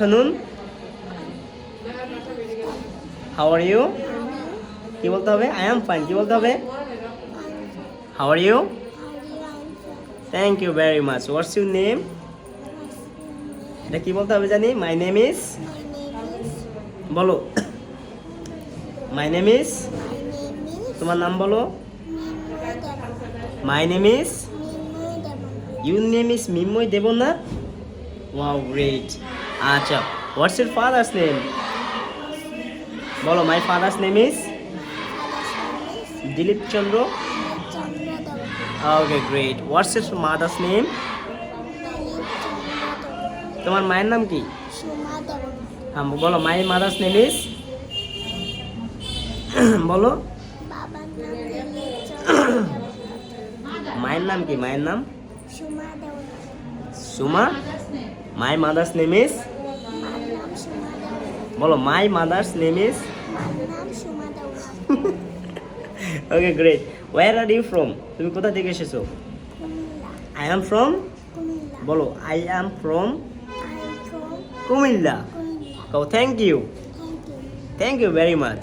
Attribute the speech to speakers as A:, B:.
A: শুনুন, how are you? কি বলতে হবে? I am fine. কি বলতে হবে? How are you? Thank you very much. What's your name? এটা কি বলতে হবে জানি? মাই নেম ইজ, বলো। মাই নেম ইজ, তোমার নাম বলো। My name is, your name is Minmoy Debnath. Wow, great. আচ্ছা, হোয়াটস ইউর ফাদার্স নেম? বলো, my father's name is Dilip Chandra. Okay, great. What's your mother's name? তোমার মায়ের নাম কি? হ্যাঁ, বলো, মাই মাদার্স নেম ইজ, বলো। মায়ের নাম কি? মায়ের নাম Suma. My mother's name is, বলো, my mother's name is. Okay, great. Where are you from? তুমি কোথা থেকে এসেছো? আই এম ফ্রম, বলো, আই এম ফ্রম কুমিল্লা। কও thank you, thank you very much.